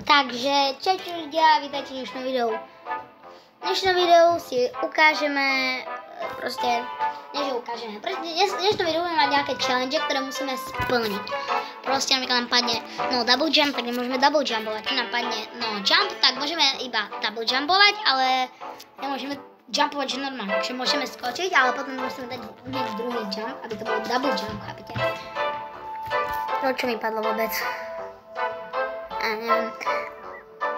Takže čaute ľudia, vítajte v dnešnom videu. V dnešnom videu si ukážeme, dnešnom videu budeme mať nejaké challenge, ktoré musíme splniť. Proste napríklad nám padne double jump, tak nemôžeme double jumpovať. Keď nám padne jump, tak môžeme iba double jumpovať, ale nemôžeme jumpovať, že normálne. Takže môžeme skočiť, ale potom musíme dať druhý jump, aby to bol double jump, chápete? To čo mi padlo vôbec? Neviem.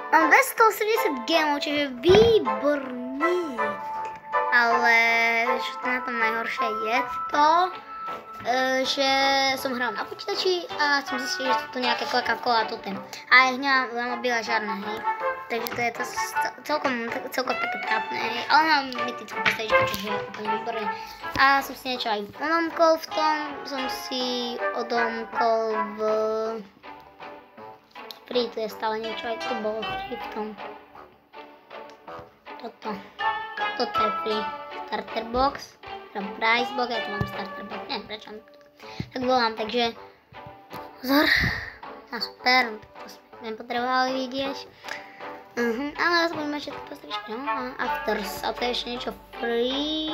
Mám 280 gemov, čiže výborný. Ale čo to na tom najhoršie je to, že som hral na počítači a som zistil, že sú to nejaké Coca-Cola tutem. A ich nemám na mobile žiadne, hej. Takže to je to celkom také trápne, hej. Ale mám mytickú postavičku, čiže je úplne výborné. A som si niečo aj odomkol v tom, som si odomkol v... Free, tu je stále niečo, aj tu bolo free v tom. Toto je free. Starter box, price box, ja tu mám starter box, neviem prečo. Tak volám, takže pozor. A super, to sme nepotrebovali vidieť. Ale ja sa budeme ešte tu postavičky, no, afters, a to je ešte niečo free.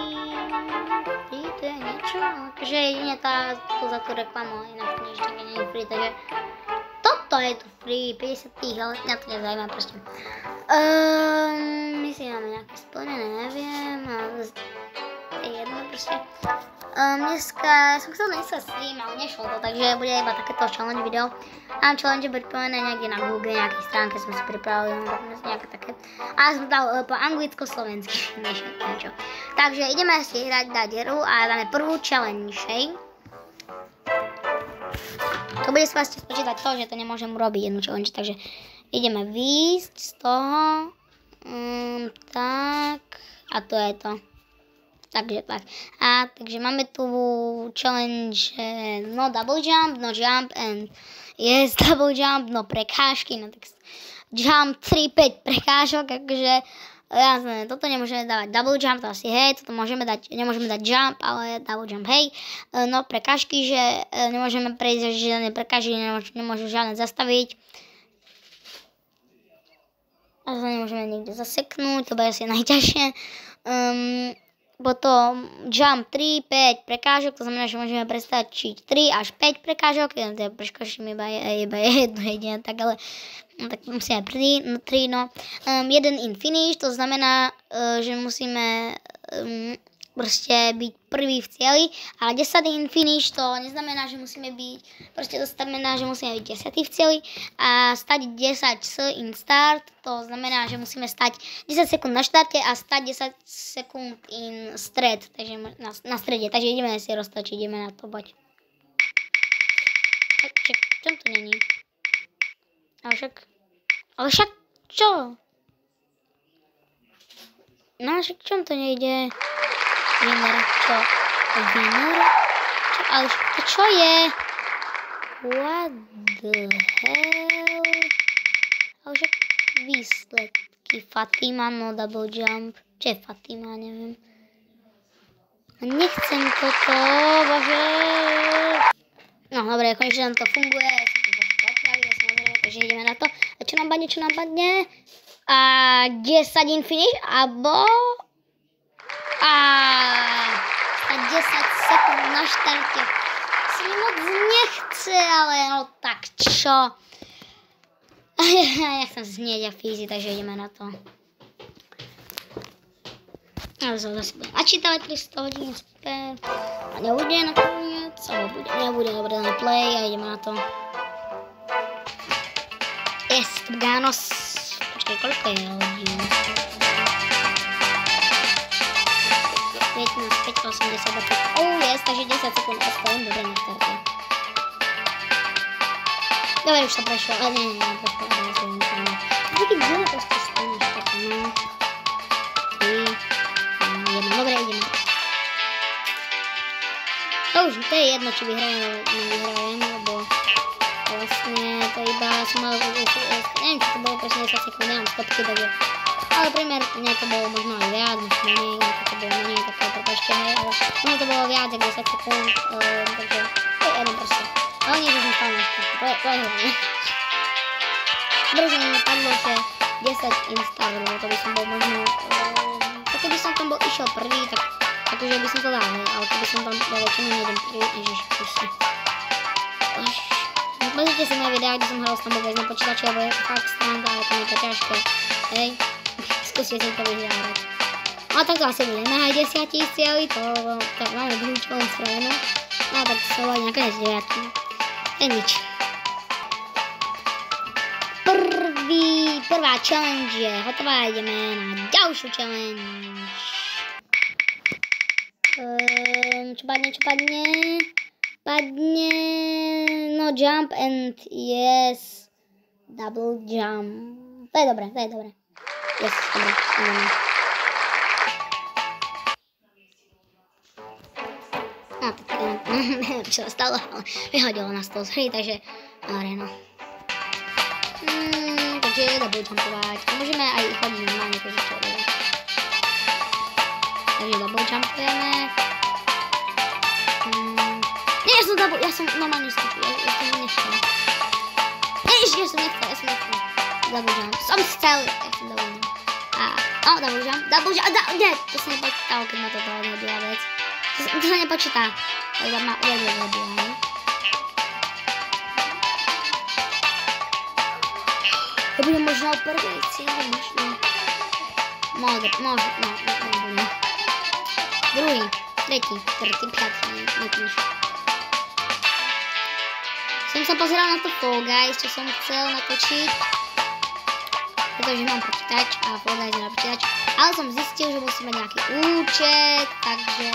Free, to je niečo, takže jedine za tú reklamu, inak nič také nie je free, takže toto je tu free, 50 tých, ale mňa to nezaujíma proste. My si máme nejaké splnené, neviem, je jedno proste. Dneska som chcel stream, ale nešlo to, takže bude iba takéto challenge video. Mám challenge pripravené niekde na Google, nejakej stránke som si pripravil, nejaké také. A som dal po anglicko-slovensky, niečo. Takže ideme si hrať dať hru a dáme prvú challenge, hej. To bude sa vlastne spočítať to, že to nemôžem urobiť jednu challenge, takže ideme výjsť z toho, tak, a to je to. Takže tak. A takže máme tu challenge no double jump, no jump and yes double jump, no prekážky, no tak jump 3-5 prekážok, takže jasné, toto nemôžeme dávať double jump, to asi hej, toto môžeme dať, nemôžeme dať jump, ale double jump hej. No prekážky, že nemôžeme prejsť žiadne prekážky, nemôžeme žiadne zastaviť. A sa nemôžeme niekde zaseknúť, to bude asi najťažšie. Potom jump 3-5 prekážok, to znamená, že môžeme prestačiť 3 až 5 prekážok, ja preskočím iba jedno jedine, tak ale tak musíme 3, no. Jeden in finish, to znamená, že musíme proste byť prvý v cieli, ale 10 in finish to neznamená, že musíme byť, proste to znamená, že musíme byť 10 v cieli a stať 10 in start, to znamená, že musíme stať 10 sekúnd na štarte a stať 10 sekúnd in stred, takže na strede, takže ideme si roztočiť, ideme na to, poď. Čom to není? Ale však, čo? No však čom to nejde? Winner, čo? Winner? Čo? Ale to čo je? What the hell? Ale však výsledky. Fatima, no double jump. Čo je Fatima, neviem. Nechcem toto, bože. No dobre, konečne nám to funguje. Takže ideme na to. A čo nám padne? A 10 in finish, alebo... A 10 sekúnd na štarte. Si mi moc nechce, ale no tak čo? Ja chcem znieť a fízi, takže ideme na to. Ale zase budem načítavať 300 hodín, super. A nebude nakoniec, alebo nebude, dobre, na play a ideme na to. Yes, Ganos. Počkej, koľko je hodín? 15, 5, 80, 25. Oh yes, takže 10 sekúnd aspoň, dobre na štarte. Dobre, už to prešlo, ale nie, prešlo, ale nie som nikam. Taký džene proste stane štarte, no. 3, 1, dobre, ideme. To už, to je jedno, či vyhrajem, lebo vlastne to iba som mal, neviem, či to bolo presne 10 sekúnd, nemám stopky, takže... Ale primárne to bolo možno aj viac, možno menej, to bolo menej, tak to prepáčte, hej, ale možno to bolo viac, ako 10 sekúnd, takže to je jedno proste. Ale nie, že som stále na štarte, to je hlavne. Dobre, že mi napadlo, že 10 install, lebo to by som bol možno... tak keby som tam bol išiel prvý, tak akože by som to dal, ale keby som tam bol väčšinu nejdem prvý, ježiši. Pozrite si moje videa, kde som hral Stumble Guys na počítači, lebo je to fakt stranda, ale to je to ťažké. Hej, skúste si to vyhrávať. No tak to asi budeme aj 10 cieľi, to máme druhú challenge spravenú. No tak to sa volí nakoniec 9. Je nič. Prvá challenge je hotová, ideme na ďalšiu challenge. Čo padne? Padne, no jump and yes, double jump. To je dobré. Yes, dobré, ideme. No, tak neviem, čo sa stalo, ale vyhodilo nás to z hry, takže dobre, no. Takže double jumpovať. A môžeme aj chodiť normálne, takže čo je. Takže double jumpujeme. Ja som normálne skočil, ja som nechcel. Ja som nechcel. Double jump. Som chcel, ja som double jump. Double jump, nie, to sa nepočítalo, keď ma toto odhodila vec. To sa nepočítá, iba ma odhodila, hej. To bude možno prvej cieľ, možno. Môže, no. Druhý, tretí, štvrtý, piatý, nepíš. Som sa pozeral na to Fall Guys, čo som chcel natočiť, pretože mám počítač a Fall Guys na počítač, ale som zistil, že musím mať nejaký účet, takže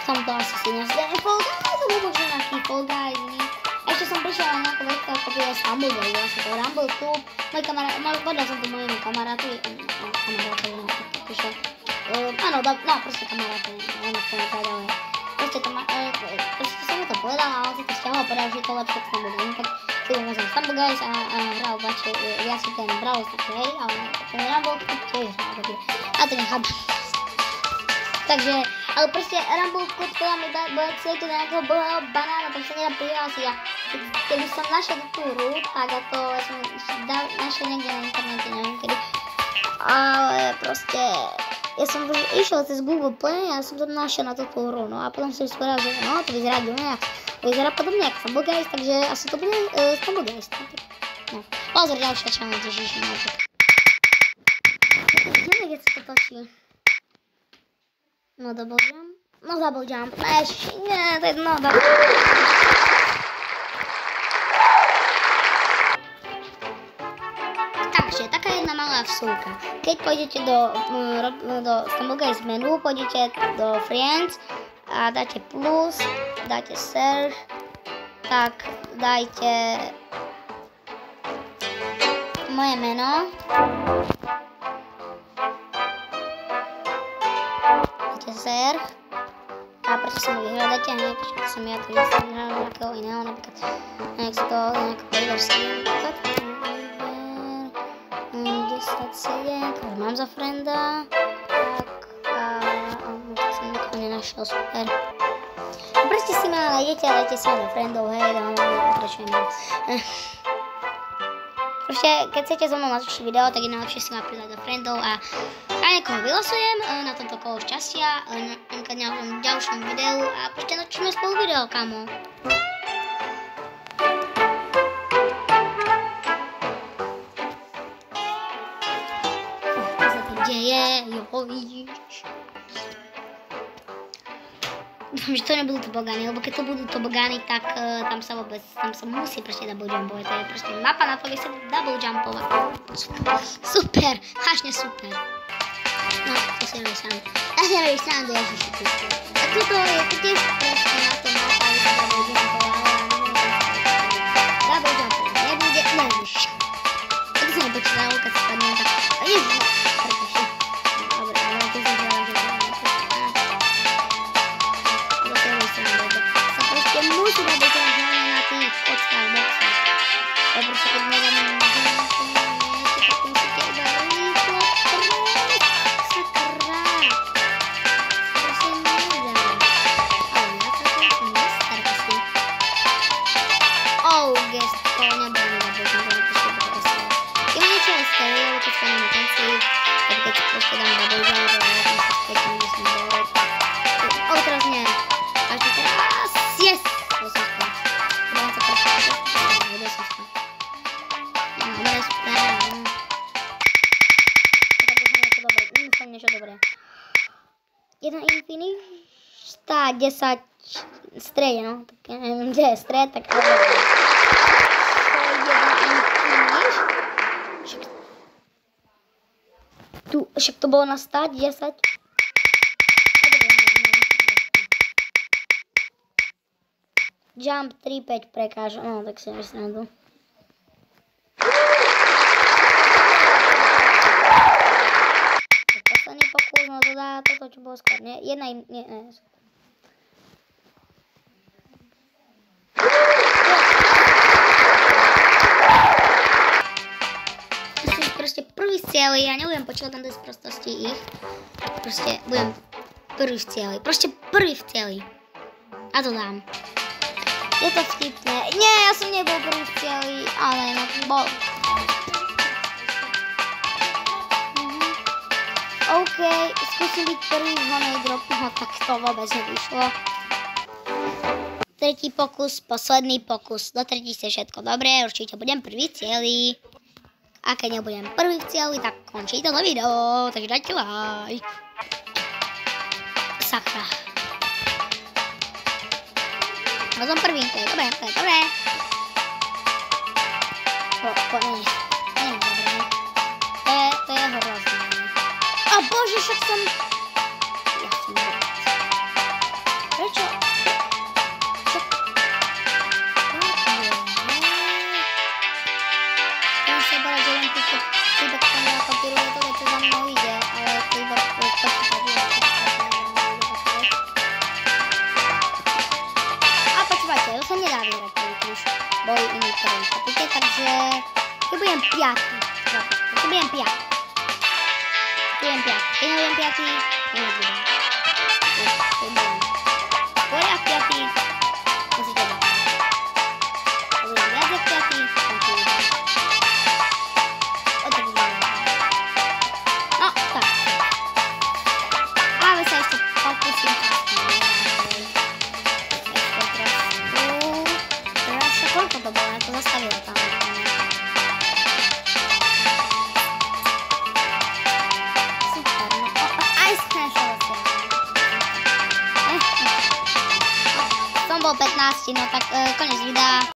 som to asi si nezdaje Fall Guys, alebo možno nejaký Fall Guys, ešte som prišiel na nejakú vecku, ako bude Stumble Guys, vlastne to Rumble Club, môj kamarát, podal som to mojemu kamarátovi, prišiel, áno, proste kamarátovi, neviem, ako to nepovedal, ale proste som mu to povedal a on si to stiahol a povedal, že to lepšie k Stumble Guys, tak si ho nazval Stumble Guys a hral viac si ten Brawl Stars, hej, ale ten Rumble Club tiež hral, a to nechápam. Takže, ale proste Rumble Club teda mi bude chcieť do nejakého bohého banána, tak sa nedá prihlásiť a keby som našiel tú hru, tak a to som našiel niekde na internete, neviem kedy, ale proste ja som išiel cez Google Play a som to našiel na túto hru, no a potom som si povedal, že no, to vyzerá divne, vyzerá podobne ako Stumble Guys, takže asi to bude Stumble Guys, no. Pozor, ďalšia challenge, ježiši, no tak. Neviem, keď sa to točí. No double jump, ešte, nie, to je no double jump. Takže, taká jedna malá vsúka. Keď pôjdete do Stumble Guys menu, pôjdete do Friends a dáte plus, dáte search, tak dajte moje meno. Search a prečo sa mu vyhľadáte a nie, prečo som ja to vyhľadal nejakého iného, napríklad nejak sa to nejaká verzia, napríklad 10.7, takže mám za frenda, tak a to som nikoho nenašiel, super. Proste si ma nájdete a dajte si ma do frendov, hej, pokračujem. Proste, keď chcete so mnou natočiť video, tak je najlepšie si ma pridať do frendov a niekoho vylosujem na tomto kolo šťastia, na ďalšom videu a proste natočíme spolu video, kamo. Čo sa to deje, vidíš. Dúfam, že to nebudú tobogány, lebo keď to budú tobogány, tak tam sa musí proste double jumpovať. To je proste mapa na to, kde sa double jumpovať. Super, vážne super. No, to si robí srandu. Ja si robí srandu, Ježiši Kriste. A tuto je tiež proste na to mapa, aby sa double jumpovala. Double jumpovať nebude, Ježiš. Tak sa nepočítalo, keď sa spadne tak. Ježiš, prepašte. Dobre, ale to si želám, že to je sa proste musí dať hlavne na tých kockách, boxách. To proste keď nedám niečo, tak musíte iba rýchlo prejsť. Sakra. Proste nedám. Ale ja to som nestar asi. Niečo dobré. 1 Infinix, tá 10 strede, no. Tak ja neviem, kde je stred, tak to je 1 Infinix. Však to bolo na stať 10. Jump 3, 5 prekážok, no tak si myslím tu. Posledný pokus, no to dá toto, čo bolo skôr, nie? Nie. Proste prvý z cieli, ja nebudem počúvať tam bez prostosti ich. Proste budem prvý v cieli, proste prvý v cieli. A to dám. Je to vtipné. Nie, ja som nebol prvý v cieli, ale no bol. OK, skúsim byť prvý v honej dropu, no tak to vôbec nevyšlo. Tretí pokus, posledný pokus. Do tretí ste všetko dobré, určite budem prvý v cieli. A keď nebudem prvý v cieli, tak končí toto video, takže dajte like. Sakra. No som prvý, to je dobré, to je dobré. Nie, dobré. To je hrozné. A bože, však som... Ja som dobrý. Prečo? Ja sa barať, že len týchto chybek tam ja kopíruje to, čo za mnou ide, ale to iba to sa nedá vyhrať prvý už boli iní prvý, chápete? Takže keď budem piatý, keď budem piatý, keď nebudem piatý, to nebudem. Keď budem skôr jak piatý, musíte dať. Keď budem viac jak piatý, končí video. O to budem. No, tak. Ale sa ešte pokúsim. Koľko to bolo? Ja to zastavila tam. Super, no. Aj skrešovacia. Som bol 15, no tak konec videa.